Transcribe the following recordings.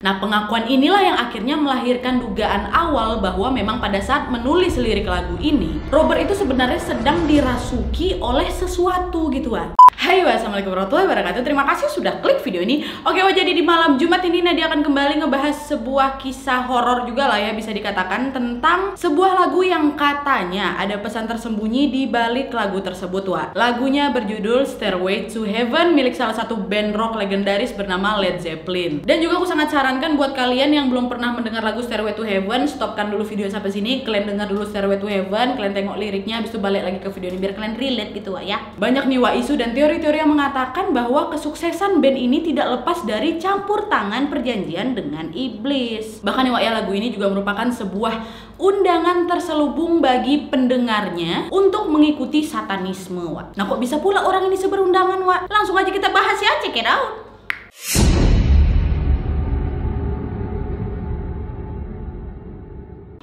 Nah, pengakuan inilah yang akhirnya melahirkan dugaan awal bahwa memang pada saat menulis lirik lagu ini, Robert itu sebenarnya sedang dirasuki oleh sesuatu gitu kan. Hai, wassalamualaikum warahmatullahi wabarakatuh. Terima kasih sudah klik video ini. Oke, jadi di malam Jumat ini Nadia akan kembali ngebahas sebuah kisah horor juga lah ya, bisa dikatakan, tentang sebuah lagu yang katanya ada pesan tersembunyi di balik lagu tersebut, Wak. Lagunya berjudul Stairway to Heaven milik salah satu band rock legendaris bernama Led Zeppelin. Dan juga aku sangat sarankan buat kalian yang belum pernah mendengar lagu Stairway to Heaven, stopkan dulu video sampai sini, kalian dengar dulu Stairway to Heaven, kalian tengok liriknya, habis itu balik lagi ke video ini biar kalian relate gitu, Wak ya. Banyak nih, Wak, isu dan teori yang mengatakan bahwa kesuksesan band ini tidak lepas dari campur tangan perjanjian dengan iblis. Bahkan ya, lagu ini juga merupakan sebuah undangan terselubung bagi pendengarnya untuk mengikuti satanisme, Wak. Nah, kok bisa pula orang ini seberundangan, Wak? Langsung aja kita bahas ya, check it out.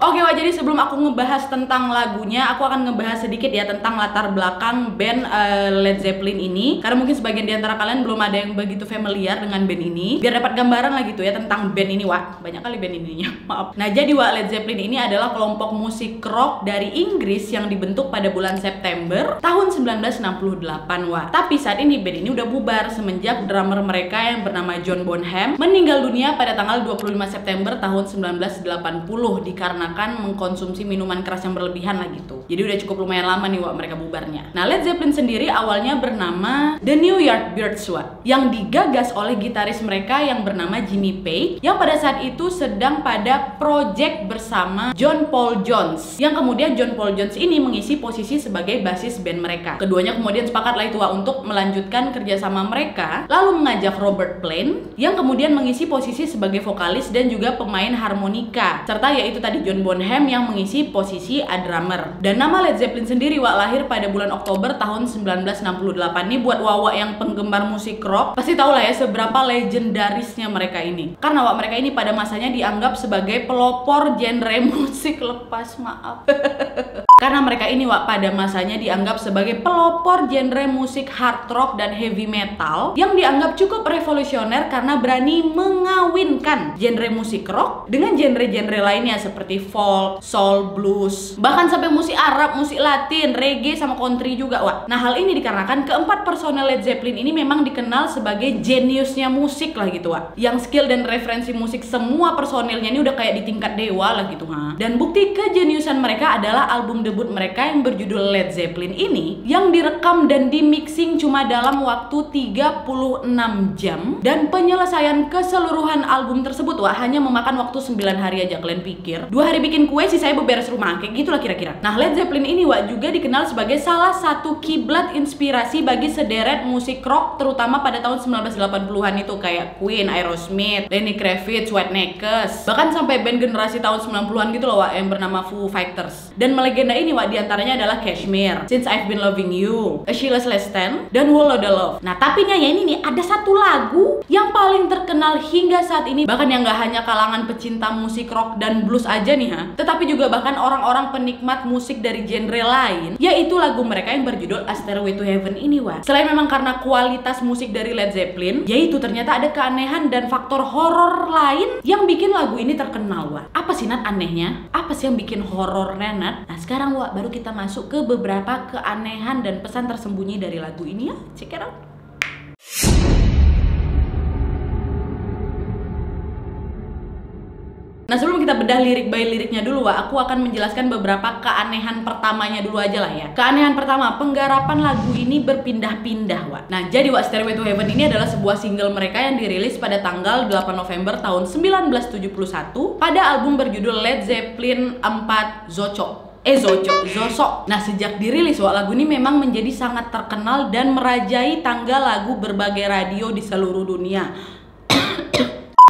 Oke, Wak, jadi sebelum aku ngebahas tentang lagunya, aku akan ngebahas sedikit ya tentang latar belakang band Led Zeppelin ini. Karena mungkin sebagian di antara kalian belum ada yang begitu familiar dengan band ini. Biar dapat gambaran lah gitu ya tentang band ini, Wak. Banyak kali band ininya, maaf. Nah, jadi Wak, Led Zeppelin ini adalah kelompok musik rock dari Inggris yang dibentuk pada bulan September tahun 1968, Wak. Tapi saat ini band ini udah bubar semenjak drummer mereka yang bernama John Bonham meninggal dunia pada tanggal 25 September tahun 1980 dikarenakan mengkonsumsi minuman keras yang berlebihan lah gitu. Jadi udah cukup lumayan lama nih, Wak, mereka bubarnya. Nah, Led Zeppelin sendiri awalnya bernama The New Yardbirds, Wak, yang digagas oleh gitaris mereka yang bernama Jimmy Page, yang pada saat itu sedang pada project bersama John Paul Jones, yang kemudian John Paul Jones ini mengisi posisi sebagai basis band mereka. Keduanya kemudian sepakat lah itu, Wak, untuk melanjutkan kerjasama mereka, lalu mengajak Robert Plant yang kemudian mengisi posisi sebagai vokalis dan juga pemain harmonika, serta yaitu tadi John Bonham yang mengisi posisi drummer. Dan nama Led Zeppelin sendiri, Wak, lahir pada bulan Oktober tahun 1968 nih. Buat Wak yang penggemar musik rock pasti tahu lah ya seberapa legendarisnya mereka ini. Karena Wak, mereka ini pada masanya dianggap sebagai pelopor genre musik lepas, maaf. Karena mereka ini, Wak, pada masanya dianggap sebagai pelopor genre musik hard rock dan heavy metal yang dianggap cukup revolusioner karena berani mengawinkan genre musik rock dengan genre-genre lainnya seperti folk, soul, blues, bahkan sampai musik Arab, musik Latin, reggae, sama country juga, Wak. Nah, hal ini dikarenakan keempat personel Led Zeppelin ini memang dikenal sebagai jeniusnya musik lah gitu, Wak. Yang skill dan referensi musik semua personilnya ini udah kayak di tingkat dewa lah gitu, ha. Dan bukti kejeniusan mereka adalah album debut mereka yang berjudul Led Zeppelin ini, yang direkam dan dimixing cuma dalam waktu 36 jam, dan penyelesaian keseluruhan album tersebut, Wak, hanya memakan waktu 9 hari aja. Kalian pikir 2 hari bikin kue, sih saya beberes rumah, kayak gitulah kira-kira. Nah, Led Zeppelin ini, Wak, juga dikenal sebagai salah satu kiblat inspirasi bagi sederet musik rock terutama pada tahun 1980-an itu, kayak Queen, Aerosmith, Lenny Kravitz, Whitesnake, bahkan sampai band generasi tahun 90-an gitu loh, Wak, yang bernama Foo Fighters. Dan melegenda ini, Wak, diantaranya adalah Kashmir, Since I've Been Loving You, A Sheila's Last Stand, dan Wall of the Love. Nah, tapi nih ya ini nih ada satu lagu yang paling terkenal hingga saat ini, bahkan yang gak hanya kalangan pecinta musik rock dan blues aja nih, ha, tetapi juga bahkan orang-orang penikmat musik dari genre lain, yaitu lagu mereka yang berjudul A Stairway to Heaven ini, Wak. Selain memang karena kualitas musik dari Led Zeppelin, yaitu ternyata ada keanehan dan faktor horor lain yang bikin lagu ini terkenal, Wak. Apa sih, Nat, anehnya? Apa sih yang bikin horornya, Nat? Nah, sekarang, Wak, baru kita masuk ke beberapa keanehan dan pesan tersembunyi dari lagu ini ya. Check it out. Nah, sebelum kita bedah lirik by liriknya dulu, Wak, aku akan menjelaskan beberapa keanehan pertamanya dulu aja lah ya. Keanehan pertama, penggarapan lagu ini berpindah-pindah, Wak. Nah, jadi, Wak, Stairway to Heaven ini adalah sebuah single mereka yang dirilis pada tanggal 8 November tahun 1971 pada album berjudul Led Zeppelin 4 Zosok. Nah, sejak dirilis, Wak, lagu ini memang menjadi sangat terkenal dan merajai tangga lagu berbagai radio di seluruh dunia.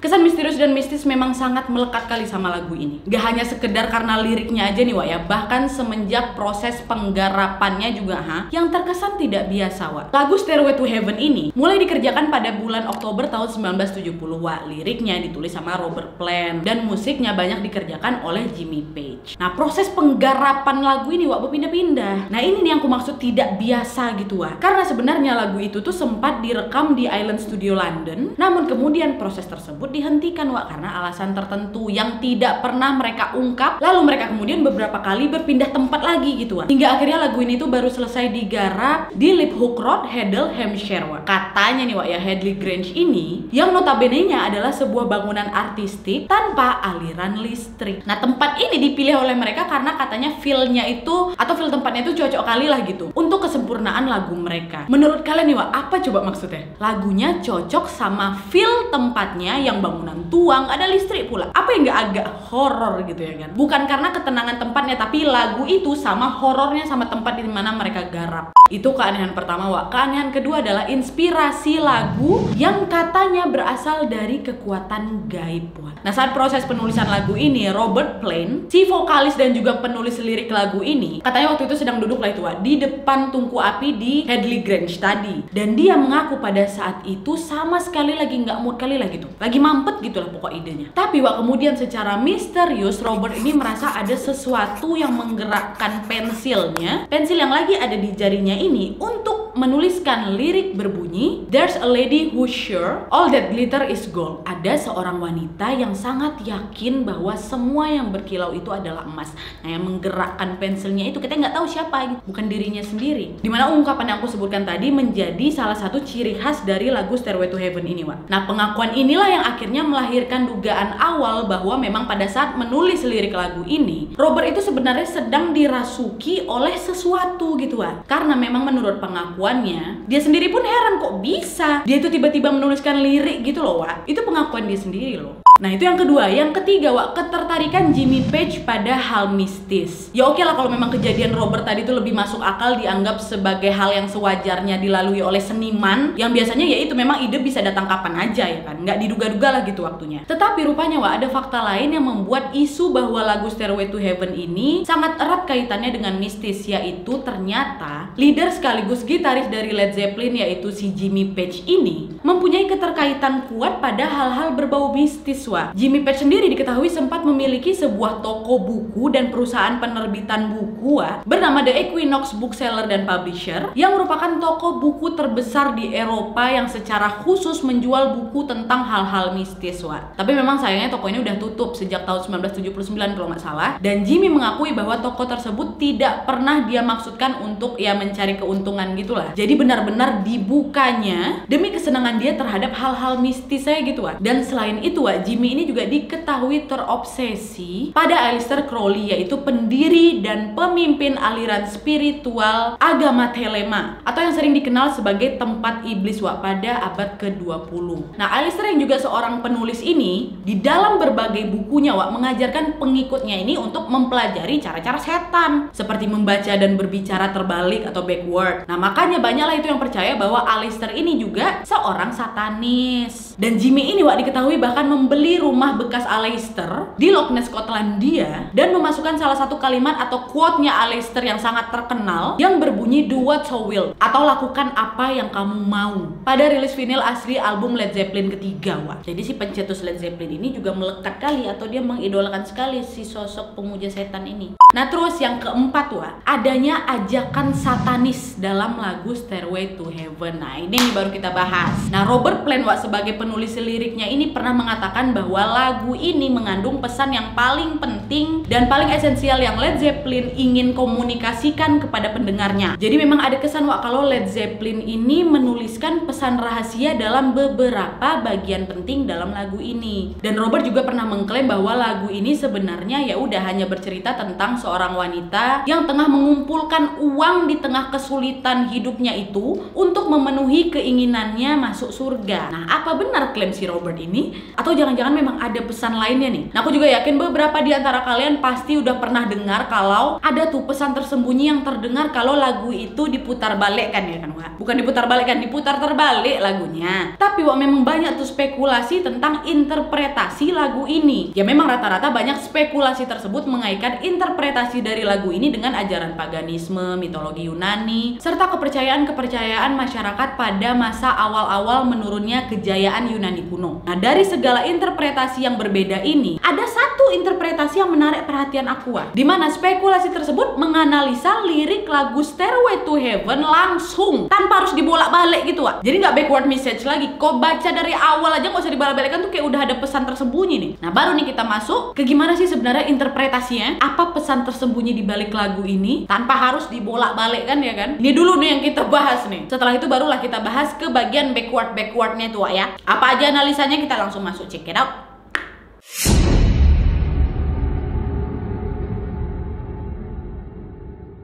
Kesan misterius dan mistis memang sangat melekat kali sama lagu ini. Gak hanya sekedar karena liriknya aja nih, Wak, ya. Bahkan semenjak proses penggarapannya juga, yang terkesan tidak biasa, Wak. Lagu Stairway to Heaven ini mulai dikerjakan pada bulan Oktober tahun 1970, Wak. Liriknya ditulis sama Robert Plant dan musiknya banyak dikerjakan oleh Jimmy Page. Nah, proses penggarapan lagu ini, Wak, berpindah-pindah. Nah, ini nih yang aku maksud tidak biasa gitu, Wak. Karena sebenarnya lagu itu tuh sempat direkam di Island Studio London, namun kemudian proses tersebut dihentikan Wak, karena alasan tertentu yang tidak pernah mereka ungkap. Lalu mereka kemudian beberapa kali berpindah tempat lagi gitu Wak. Hingga akhirnya lagu ini tuh baru selesai digarap di Liphook Road, Heddle, Hampshire Wak. Katanya nih Wak ya, Headley Grange ini yang notabene-nya adalah sebuah bangunan artistik tanpa aliran listrik. Nah, tempat ini dipilih oleh mereka karena katanya feel-nya itu atau feel tempatnya itu cocok kali lah gitu untuk kesempurnaan lagu mereka. Menurut kalian nih Wak, apa coba maksudnya? Lagunya cocok sama feel tempatnya yang bangunan tua, nggak ada listrik pula. Apa yang nggak agak horor gitu ya kan? Bukan karena ketenangan tempatnya, tapi lagu itu sama horornya sama tempat di mana mereka garap. Itu keanehan pertama Wak. Keanehan kedua adalah inspirasi lagu yang katanya berasal dari kekuatan gaib Wak. Nah, saat proses penulisan lagu ini, Robert Plant, si vokalis dan juga penulis lirik lagu ini, katanya waktu itu sedang duduk lah itu Wak, di depan tungku api di Headley Grange tadi. Dan dia mengaku pada saat itu sama sekali lagi nggak mood kali lah gitu. Lagi mampet gitu lah pokok idenya. Tapi Wak, kemudian secara misterius Robert ini merasa ada sesuatu yang menggerakkan pensilnya, pensil yang lagi ada di jarinya ini, untuk menuliskan lirik berbunyi, "There's a lady who's sure all that glitter is gold." Ada seorang wanita yang sangat yakin bahwa semua yang berkilau itu adalah emas. Nah, yang menggerakkan pensilnya itu kita nggak tahu siapa, bukan dirinya sendiri. Dimana ungkapan yang aku sebutkan tadi menjadi salah satu ciri khas dari lagu Stairway to Heaven ini Wak. Nah, pengakuan inilah yang akhirnya melahirkan dugaan awal bahwa memang pada saat menulis lirik lagu ini, Robert itu sebenarnya sedang dirasuki oleh sesuatu gitu Wak. Karena memang menurut pengakuannya, dia sendiri pun heran kok bisa dia itu tiba-tiba menuliskan lirik gitu loh Wak. Itu pengakuan dia sendiri loh. Nah, itu yang kedua. Yang ketiga Wak, ketertarikan Jimmy Page pada hal mistis. Ya oke lah kalau memang kejadian Robert tadi itu lebih masuk akal, dianggap sebagai hal yang sewajarnya dilalui oleh seniman, yang biasanya ya itu memang ide bisa datang kapan aja ya kan, nggak diduga-duga lah gitu waktunya. Tetapi rupanya Wak, ada fakta lain yang membuat isu bahwa lagu Stairway to Heaven ini sangat erat kaitannya dengan mistis, yaitu ternyata leader sekaligus gitaris dari Led Zeppelin yaitu si Jimmy Page ini mempunyai keterkaitan kuat pada hal-hal berbau mistis Wak. Jimmy Page sendiri diketahui sempat memiliki sebuah toko buku dan perusahaan penerbitan buku Wak, bernama The Equinox Bookseller dan Publisher, yang merupakan toko buku terbesar di Eropa yang secara khusus menjual buku tentang hal-hal mistis Wak. Tapi memang sayangnya toko ini udah tutup sejak tahun 1979 kalau nggak salah, dan Jimmy mengakui bahwa toko tersebut tidak pernah dia maksudkan untuk ya mencari keuntungan gitulah. Jadi benar-benar dibukanya demi kesenangan dia terhadap hal-hal mistis saya gitu Wak. Dan selain itu Wak, Jimmy ini juga diketahui terobsesi pada Aleister Crowley, yaitu pendiri dan pemimpin aliran spiritual agama Thelema, atau yang sering dikenal sebagai tempat iblis Wak, pada abad ke-20. Nah, Aleister yang juga seorang penulis ini di dalam berbagai bukunya Wak mengajarkan pengikutnya ini untuk mempelajari cara-cara setan, seperti membaca dan berbicara terbalik atau backward. Nah, makanya banyaklah itu yang percaya bahwa Aleister ini juga seorang satanis. Dan Jimmy ini Wak diketahui bahkan membeli rumah bekas Aleister di Loch Ness, Skotlandia, dan memasukkan salah satu kalimat atau quote-nya Aleister yang sangat terkenal yang berbunyi "Do what you will" atau lakukan apa yang kamu mau, pada rilis vinyl asli album Led Zeppelin ketiga Wak. Jadi si pencetus Led Zeppelin ini juga melekat kali atau dia mengidolakan sekali si sosok pemuja setan ini. Nah, terus yang keempat Wak, adanya ajakan satanis dalam lagu Stairway to Heaven. Nah, ini baru kita bahas. Nah, Robert Plant Wak sebagai penulis liriknya ini pernah mengatakan bahwa lagu ini mengandung pesan yang paling penting dan paling esensial yang Led Zeppelin ingin komunikasikan kepada pendengarnya. Jadi memang ada kesan Wak kalau Led Zeppelin ini menuliskan pesan rahasia dalam beberapa bagian penting dalam lagu ini. Dan Robert juga pernah mengklaim bahwa lagu ini sebenarnya ya udah hanya bercerita tentang seorang wanita yang tengah mengumpulkan uang di tengah kesulitan hidupnya itu untuk memenuhi keinginannya masuk surga. Nah, apa benar klaim si Robert ini? Atau jangan-jangan memang ada pesan lainnya nih? Nah, aku juga yakin beberapa di antara kalian pasti udah pernah dengar kalau ada tuh pesan tersembunyi yang terdengar kalau lagu itu diputar balik kan ya kan Wak? Bukan diputar balik kan, diputar terbalik lagunya. Tapi Wak memang banyak tuh spekulasi tentang interpretasi lagu ini. Ya memang rata-rata banyak spekulasi tersebut mengaitkan interpretasi dari lagu ini dengan ajaran paganisme, mitologi Yunani, serta kepercayaan-kepercayaan masyarakat pada masa awal-awal menurunnya kejayaan Yunani kuno. Nah, dari segala interpretasi yang berbeda ini, ada satu interpretasi yang menarik perhatian aku, Wak. Dimana spekulasi tersebut menganalisa lirik lagu Stairway to Heaven langsung tanpa harus dibolak-balik gitu, Wak. Jadi nggak backward message lagi. Kau baca dari awal aja nggak usah dibolak-balikkan tuh kayak udah ada pesan tersembunyi nih. Nah, baru nih kita masuk ke gimana sih sebenarnya interpretasinya, apa pesan tersembunyi di balik lagu ini tanpa harus dibolak-balikkan, ya kan? Ini dulu nih yang kita bahas nih. Setelah itu barulah kita bahas ke bagian backwardnya tuh, Wak, ya. Apa aja analisanya, kita langsung masuk, check it out.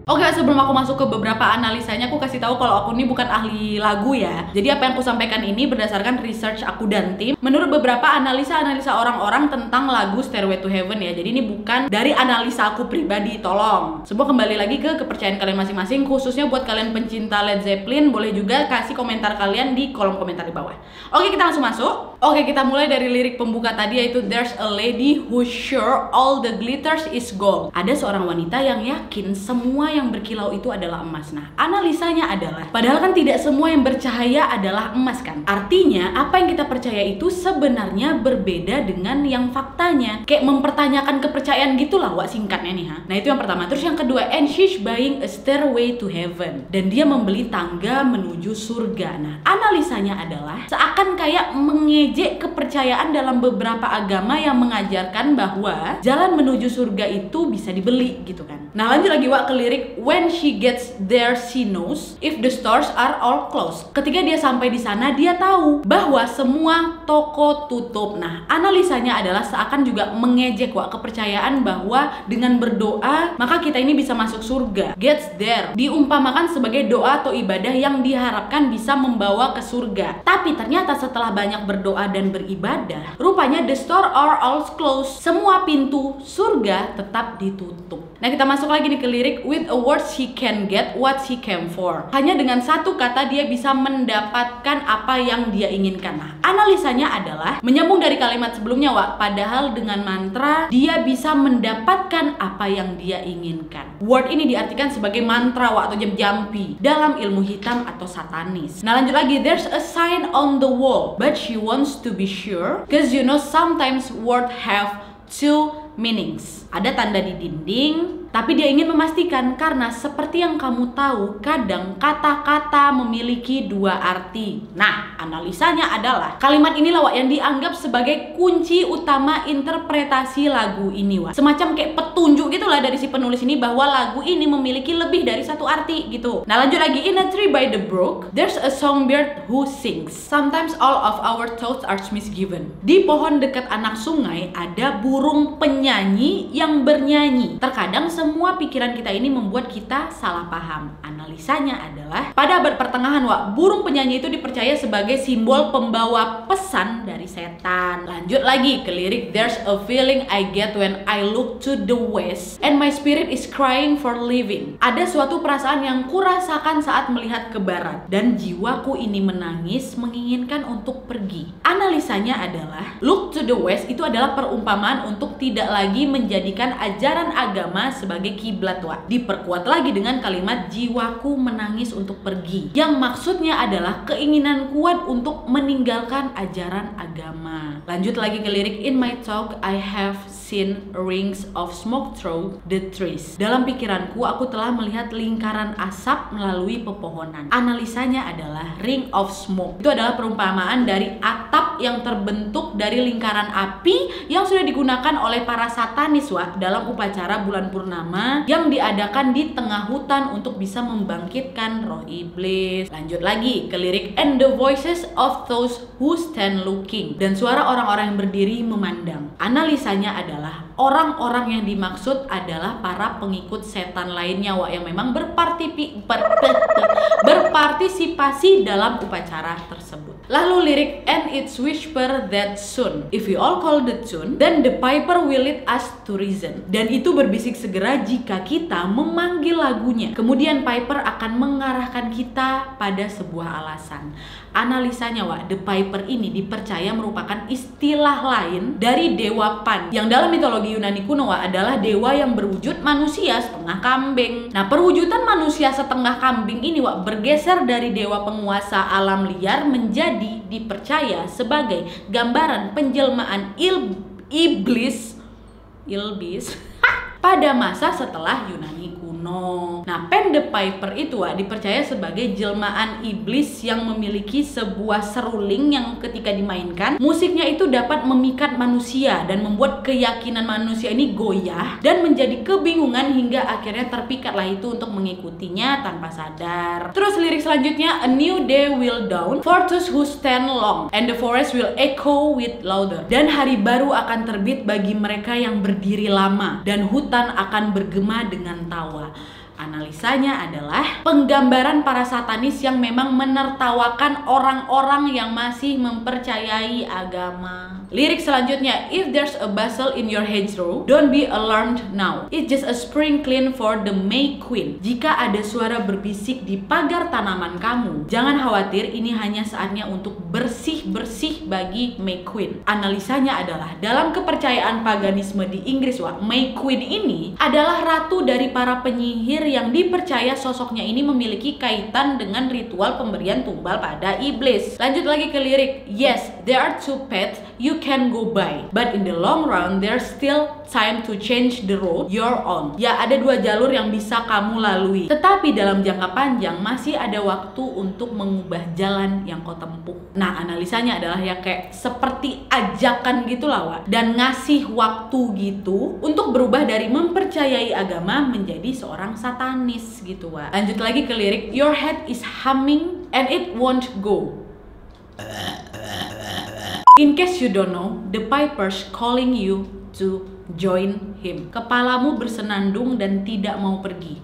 Oke, sebelum aku masuk ke beberapa analisanya, aku kasih tahu kalau aku ini bukan ahli lagu ya. Jadi apa yang aku sampaikan ini berdasarkan research aku dan tim. Menurut beberapa analisa orang-orang tentang lagu Stairway to Heaven ya. Jadi ini bukan dari analisa aku pribadi, tolong. Semua kembali lagi ke kepercayaan kalian masing-masing. Khususnya buat kalian pencinta Led Zeppelin, boleh juga kasih komentar kalian di kolom komentar di bawah. Oke, kita langsung masuk. Oke, kita mulai dari lirik pembuka tadi, yaitu There's a lady who's sure all the glitters is gold. Ada seorang wanita yang yakin semua yang berkilau itu adalah emas. Nah, analisanya adalah, padahal kan tidak semua yang bercahaya adalah emas kan. Artinya, apa yang kita percaya itu sebenarnya berbeda dengan yang faktanya. Kayak mempertanyakan kepercayaan gitulah, Wak, singkatnya nih, ha. Nah, itu yang pertama. Terus yang kedua, and she's buying a stairway to heaven. Dan dia membeli tangga menuju surga. Nah, analisanya adalah seakan kayak mengejek kepercayaan dalam beberapa agama yang mengajarkan bahwa jalan menuju surga itu bisa dibeli gitu kan. Nah, lanjut lagi, Wak, ke lirik when she gets there she knows if the stores are all closed. Ketika dia sampai di sana, dia tahu bahwa semua toko tutup. Nah, analisanya adalah seakan juga mengejek, Wak, kepercayaan bahwa dengan berdoa maka kita ini bisa masuk surga. Gets there diumpamakan sebagai doa atau ibadah yang diharapkan bisa membawa ke surga. Tapi ternyata setelah banyak berdoa dan beribadah, rupanya the store are all closed. Semua pintu surga tetap ditutup. Nah, kita masuk lagi nih ke lirik with a word she can get what she came for. Hanya dengan satu kata dia bisa mendapatkan apa yang dia inginkan. Nah, analisanya adalah menyambung dari kalimat sebelumnya, Wak. Padahal dengan mantra dia bisa mendapatkan apa yang dia inginkan. Word ini diartikan sebagai mantra, Wak, atau jampi dalam ilmu hitam atau satanis. Nah, lanjut lagi, there's a sign on the wall but she wants to be sure cause you know sometimes word have two meanings. Ada tanda di dinding, tapi dia ingin memastikan karena seperti yang kamu tahu, kadang kata-kata memiliki dua arti. Nah, analisanya adalah kalimat inilah, Wak, yang dianggap sebagai kunci utama interpretasi lagu ini, Wak. Semacam kayak petunjuk gitulah dari si penulis ini bahwa lagu ini memiliki lebih dari satu arti gitu. Nah, lanjut lagi, in a tree by the brook there's a songbird who sings. Sometimes all of our thoughts are misgiven. Di pohon dekat anak sungai ada burung penyanyi yang bernyanyi. Terkadang semua pikiran kita ini membuat kita salah paham. Analisanya adalah pada abad pertengahan, Wak, burung penyanyi itu dipercaya sebagai simbol pembawa pesan dari setan. Lanjut lagi ke lirik there's a feeling I get when I look to the west and my spirit is crying for living. Ada suatu perasaan yang kurasakan saat melihat ke barat dan jiwaku ini menangis menginginkan untuk pergi. Analisanya adalah look to the west itu adalah perumpamaan untuk tidak lagi menjadikan ajaran agama sebagai kiblat, Wak. Diperkuat lagi dengan kalimat jiwaku menangis untuk pergi, yang maksudnya adalah keinginan kuat untuk meninggalkan ajaran agama. Lanjut lagi ke lirik in my talk I have seen rings of smoke through the trees. Dalam pikiranku aku telah melihat lingkaran asap melalui pepohonan. Analisanya adalah ring of smoke itu adalah perumpamaan dari atap yang terbentuk dari lingkaran api yang sudah digunakan oleh para satanis, Wak, dalam upacara bulan purnama yang diadakan di tengah hutan untuk bisa membangkitkan roh iblis. Lanjut lagi ke lirik and the voices of those who stand looking, dan suara orang-orang yang berdiri memandang. Analisanya adalah orang-orang yang dimaksud adalah para pengikut setan lainnya, Wak, yang memang berpartisipasi dalam upacara tersebut. Lalu lirik and it's whisper that soon if we all call the tune then the piper will lead us to reason. Dan itu berbisik segera jika kita memanggil lagunya. Kemudian piper akan mengarahkan kita pada sebuah alasan. Analisanya, Wak, the piper ini dipercaya merupakan istilah lain dari dewa Pan yang dalam mitologi Yunani kuno, Wak, adalah dewa yang berwujud manusia setengah kambing. Nah, perwujudan manusia setengah kambing ini, Wak, bergeser dari dewa penguasa alam liar menjadi dipercaya sebagai gambaran penjelmaan iblis. Ilbis pada masa setelah Yunani kuno. Nah, Pen the Piper itu dipercaya sebagai jelmaan iblis yang memiliki sebuah seruling yang ketika dimainkan, musiknya itu dapat memikat manusia dan membuat keyakinan manusia ini goyah dan menjadi kebingungan hingga akhirnya terpikatlah itu untuk mengikutinya tanpa sadar. Terus lirik selanjutnya, a new day will dawn for those who stand long and the forest will echo with louder. Dan hari baru akan terbit bagi mereka yang berdiri lama dan hutan akan bergema dengan tawa. Analisanya adalah penggambaran para satanis yang memang menertawakan orang-orang yang masih mempercayai agama. Lirik selanjutnya, if there's a bustle in your hedgerow, don't be alarmed now. It's just a spring clean for the May Queen. Jika ada suara berbisik di pagar tanaman kamu, jangan khawatir, ini hanya saatnya untuk bersih-bersih bagi May Queen. Analisanya adalah dalam kepercayaan paganisme di Inggris, May Queen ini adalah ratu dari para penyihir yang dipercaya sosoknya ini memiliki kaitan dengan ritual pemberian tumbal pada iblis. Lanjut lagi ke lirik, yes, there are two paths you can go by, but in the long run there's still time to change the road you're on. Ya, ada dua jalur yang bisa kamu lalui, tetapi dalam jangka panjang masih ada waktu untuk mengubah jalan yang kau tempuh. Nah, analisanya adalah ya kayak seperti ajakan gitu lah, dan ngasih waktu gitu untuk berubah dari mempercayai agama menjadi seorang satanis gitu, Lanjut lagi ke lirik, your head is humming and it won't go. In case you don't know, the piper's calling you to join him. Kepalamu bersenandung dan tidak mau pergi.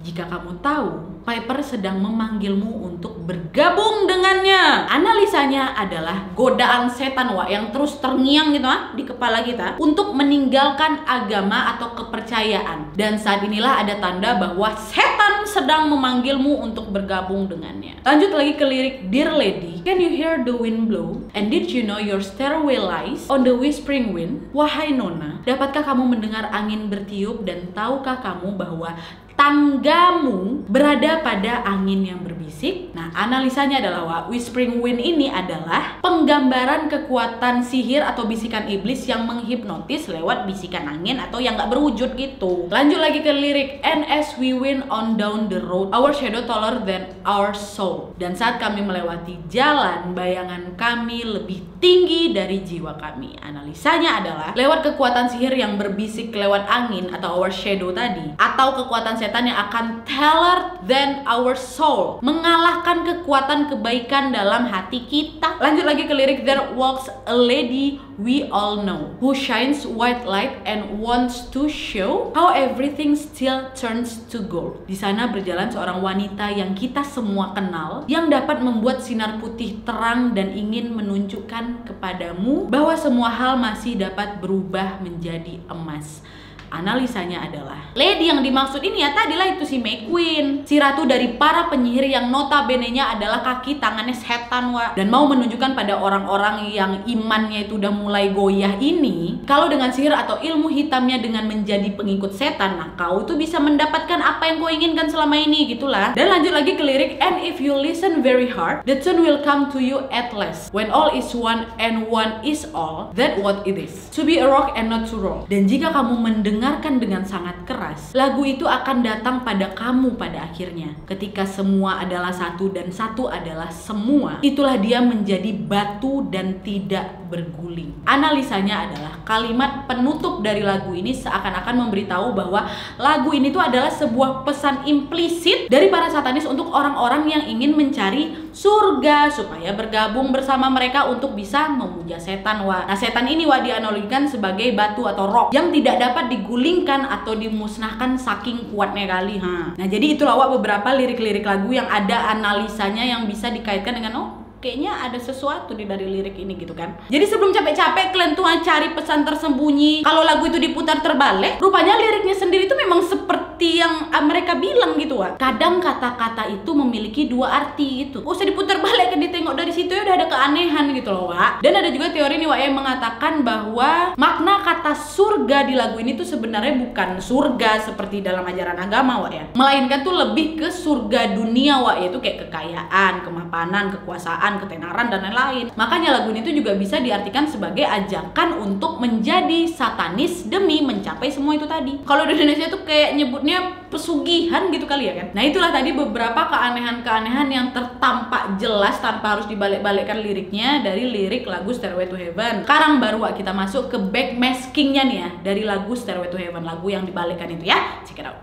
Jika kamu tahu, Piper sedang memanggilmu untuk bergabung dengannya. Analisanya adalah godaan setan yang terus terngiang gitu di kepala kita untuk meninggalkan agama atau kepercayaan. Dan saat inilah ada tanda bahwa setan sedang memanggilmu untuk bergabung dengannya. Lanjut lagi ke lirik, dear lady, can you hear the wind blow? And did you know your stairway lies on the whispering wind? Wahai nona, dapatkah kamu mendengar angin bertiup dan tahukah kamu bahwa tanggamu berada pada angin yang berbisik? Nah, analisanya adalah whispering wind ini adalah penggambaran kekuatan sihir atau bisikan iblis yang menghipnotis lewat bisikan angin atau yang gak berwujud gitu. Lanjut lagi ke lirik, and as we went on down the road, our shadow taller than our soul. Dan saat kami melewati jalan, bayangan kami lebih tinggi dari jiwa kami. Analisanya adalah lewat kekuatan sihir yang berbisik lewat angin atau our shadow tadi, atau kekuatan setan yang akan taller than our soul, mengalahkan kekuatan kebaikan dalam hati kita. Lanjut lagi ke lirik, there walks a lady we all know, who shines white light and wants to show how everything still turns to gold. Di sana berjalan seorang wanita yang kita semua kenal, yang dapat membuat sinar putih terang dan ingin menunjukkan kepadamu bahwa semua hal masih dapat berubah menjadi emas. Analisanya adalah lady yang dimaksud ini tadilah itu si May Queen, si ratu dari para penyihir yang notabene-nya adalah kaki tangannya setan dan mau menunjukkan pada orang-orang yang imannya itu udah mulai goyah ini, kalau dengan sihir atau ilmu hitamnya dengan menjadi pengikut setan, nah kau tuh bisa mendapatkan apa yang kau inginkan selama ini gitulah. Dan lanjut lagi ke lirik, and if you listen very hard, the tune will come to you at last, when all is one and one is all, that what it is, to be a rock and not to roll. Dan jika kamu mendengarkan dengan sangat keras, lagu itu akan datang pada kamu pada akhirnya. Ketika semua adalah satu dan satu adalah semua, itulah dia menjadi batu dan tidak berguling. Analisanya adalah kalimat penutup dari lagu ini seakan-akan memberitahu bahwa lagu ini tuh adalah sebuah pesan implisit dari para satanis untuk orang-orang yang ingin mencari surga supaya bergabung bersama mereka untuk bisa memuja setan. Nah, setan ini dianalogikan sebagai batu atau rock yang tidak dapat digulingkan atau dimusnahkan saking kuatnya kali. Nah, jadi itulah beberapa lirik-lirik lagu yang ada analisanya yang bisa dikaitkan dengan kayaknya ada sesuatu dari lirik ini gitu kan. Jadi sebelum capek-capek kalian tuh cari pesan tersembunyi, kalau lagu itu diputar terbalik, rupanya liriknya sendiri itu memang seperti yang mereka bilang gitu Kadang kata-kata itu memiliki dua arti gitu. Usah diputar balik kan, ditengok dari situ udah ada keanehan gitu loh Dan ada juga teori nih yang mengatakan bahwa makna kata kata surga di lagu ini tuh sebenarnya bukan surga seperti dalam ajaran agama, Wak, ya. Melainkan tuh lebih ke surga dunia, Wak, yaitu kayak kekayaan, kemapanan, kekuasaan, ketenaran, dan lain-lain. Makanya lagu ini tuh juga bisa diartikan sebagai ajakan untuk menjadi satanis demi mencapai semua itu tadi. Kalau di Indonesia tuh kayak nyebutnya pesugihan gitu kali ya kan. Nah itulah tadi beberapa keanehan-keanehan yang tertampak jelas tanpa harus dibalik-balikkan liriknya dari lirik lagu Stairway to Heaven. Sekarang baru Wak, kita masuk ke backmaskingnya nih ya dari lagu Stairway to Heaven, lagu yang dibalikkan itu ya. Check it out.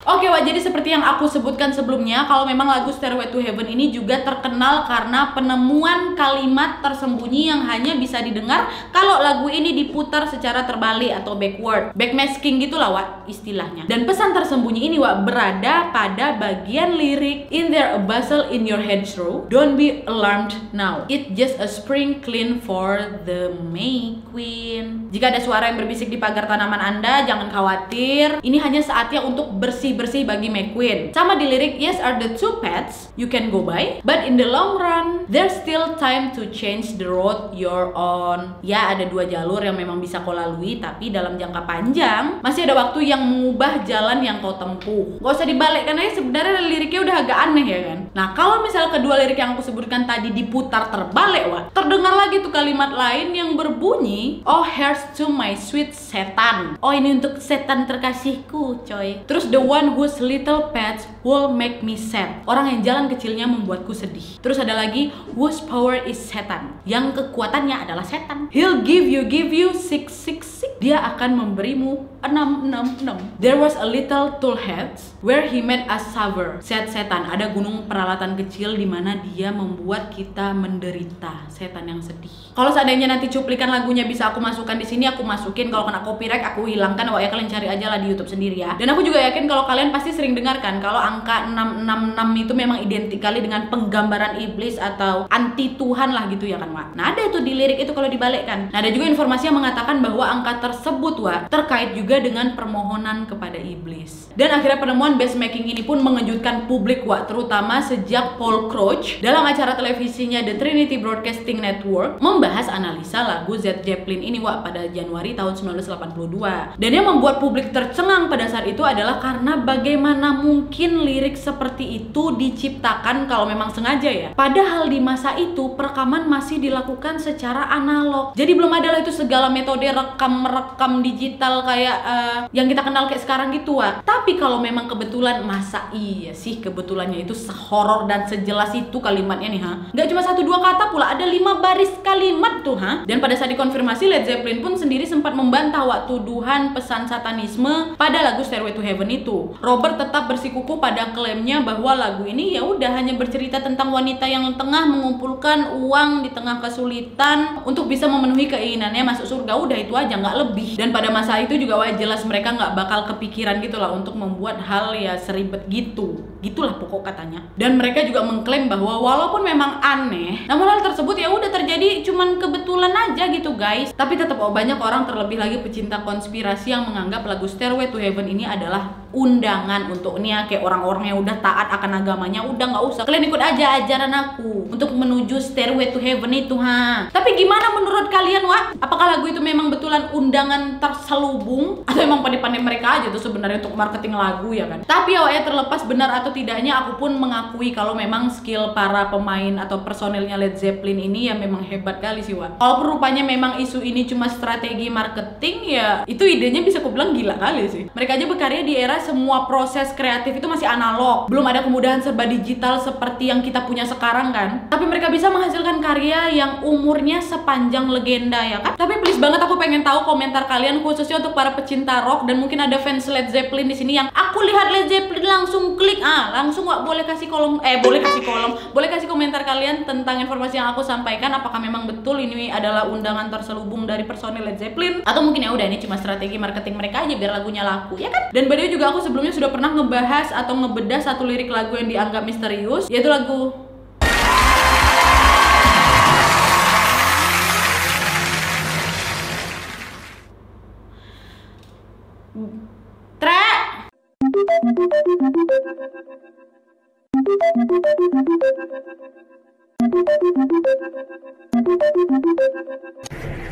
Oke, Wak, jadi seperti yang aku sebutkan sebelumnya, kalau memang lagu Stairway to Heaven ini juga terkenal karena penemuan kalimat tersembunyi yang hanya bisa didengar kalau lagu ini diputar secara terbalik atau backward. Backmasking gitulah, Wak, istilahnya. Dan pesan tersembunyi ini, Wak, berada pada bagian lirik In there a bustle in your hedgerow, don't be alarmed now, it just a spring clean for the May Queen. Jika ada suara yang berbisik di pagar tanaman Anda, jangan khawatir, ini hanya saatnya untuk bersih bagi May Queen. Sama di lirik, yes are the two paths you can go by, but in the long run there's still time to change the road you're on. Ya, ada dua jalur yang memang bisa kau lalui, tapi dalam jangka panjang masih ada waktu yang mengubah jalan yang kau tempuh. Gak usah dibalikkan aja, sebenarnya liriknya udah agak aneh ya kan. Nah kalau misal kedua lirik yang aku sebutkan tadi diputar terbalik, Wak, terdengar lagi tuh kalimat lain yang berbunyi, oh here's to my sweet setan. Oh ini untuk setan terkasihku, coy. Terus the one whose little paths will make me sad. Orang yang jalan kecilnya membuatku sedih. Terus ada lagi whose power is Satan. Yang kekuatannya adalah setan. He'll give you 666. Dia akan memberimu 666. There was a little tool head where he made us suffer. Setan. Ada gunung peralatan kecil di mana dia membuat kita menderita. Setan yang sedih. Kalau seandainya nanti cuplikan lagunya bisa aku masukkan di sini, aku masukin. Kalau kena copyright aku hilangkan. Wah ya, kalian cari aja lah di YouTube sendiri ya. Dan aku juga yakin kalau kalian pasti sering dengarkan kalau angka 666 itu memang identik kali dengan penggambaran iblis atau anti Tuhan lah gitu ya kan, Wak. Nah ada itu di lirik itu kalau dibalikkan. Nah ada juga informasi yang mengatakan bahwa angka tersebut, Wak, terkait juga dengan permohonan kepada iblis. Dan akhirnya penemuan bassmaking ini pun mengejutkan publik, Wak, terutama sejak Paul Crouch dalam acara televisinya The Trinity Broadcasting Network membahas analisa lagu Led Zeppelin ini, Wak, pada Januari tahun 1982. Dan yang membuat publik tercengang pada saat itu adalah karena bagaimana mungkin lirik seperti itu diciptakan kalau memang sengaja ya. Padahal di masa itu perekaman masih dilakukan secara analog. Jadi belum ada lah itu segala metode rekam-merekam digital kayak yang kita kenal kayak sekarang gitu, Wak. Tapi kalau memang kebetulan, masa iya sih kebetulannya itu sehoror dan sejelas itu kalimatnya nih, ha? Gak cuma 1-2 kata pula, ada 5 baris kalimat tuh, ha? Dan pada saat dikonfirmasi, Led Zeppelin pun sendiri sempat membantah, Wak, tuduhan pesan satanisme pada lagu Stairway to Heaven itu. Robert tetap bersikukuh pada klaimnya bahwa lagu ini ya udah hanya bercerita tentang wanita yang tengah mengumpulkan uang di tengah kesulitan untuk bisa memenuhi keinginannya masuk surga. Udah itu aja, nggak lebih. Dan pada masa itu juga wah jelas mereka nggak bakal kepikiran gitu lah untuk membuat hal ya seribet gitu. Gitulah pokok katanya. Dan mereka juga mengklaim bahwa walaupun memang aneh, namun hal tersebut ya udah terjadi cuman kebetulan aja gitu, guys. Tapi tetap banyak orang, terlebih lagi pecinta konspirasi, yang menganggap lagu Stairway to Heaven ini adalah undangan untuk nih ya, kayak orang-orang yang udah taat akan agamanya, udah nggak usah, kalian ikut aja ajaran aku untuk menuju Stairway to Heaven itu, ha. Tapi gimana menurut kalian, Wak? Apakah lagu itu memang betulan undangan terselubung atau emang pandai-pandai mereka aja tuh sebenarnya untuk marketing lagu ya kan? Tapi ya, Wak, ya, terlepas benar atau tidaknya, aku pun mengakui kalau memang skill para pemain atau personilnya Led Zeppelin ini ya memang hebat kali sih, Wak. Walaupun rupanya memang isu ini cuma strategi marketing, ya itu idenya bisa aku bilang gila kali sih. Mereka aja berkarya di era semua proses kreatif itu masih analog, belum ada kemudahan serba digital seperti yang kita punya sekarang kan. Tapi mereka bisa menghasilkan karya yang umurnya sepanjang legenda ya kan. Tapi please banget aku pengen tahu komentar kalian, khususnya untuk para pecinta rock dan mungkin ada fans Led Zeppelin di sini yang aku lihat Led Zeppelin langsung klik, langsung, Wak, boleh kasih komentar kalian tentang informasi yang aku sampaikan. Apakah memang betul ini adalah undangan terselubung dari personil Led Zeppelin, atau mungkin ya udah ini cuma strategi marketing mereka aja biar lagunya laku ya kan. Dan by the way juga aku sebelumnya sudah pernah ngebahas atau ngebedah satu lirik lagu yang dianggap misterius, yaitu lagu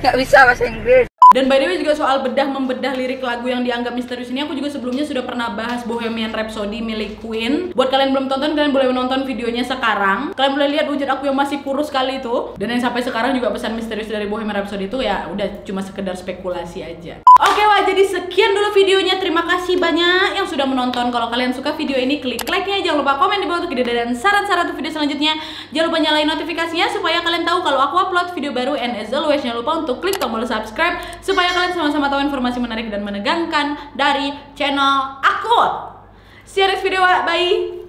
Nggak bisa bahasa Inggris. Dan by the way juga soal membedah lirik lagu yang dianggap misterius ini, aku juga sebelumnya sudah pernah bahas Bohemian Rhapsody milik Queen. Buat kalian belum tonton, kalian boleh menonton videonya sekarang. Kalian boleh lihat wujud aku yang masih kurus kali itu. Dan yang sampai sekarang juga pesan misterius dari Bohemian Rhapsody itu ya udah cuma sekedar spekulasi aja. Oke wah, jadi sekian dulu videonya. Terima kasih banyak yang sudah menonton. Kalau kalian suka video ini, klik like-nya. Jangan lupa komen di bawah untuk ide dan saran-saran untuk video selanjutnya. Jangan lupa nyalain notifikasinya supaya kalian tahu kalau aku upload video baru. And as always, jangan lupa untuk klik tombol subscribe supaya kalian sama-sama tahu informasi menarik dan menegangkan dari channel aku. See you next video, bye!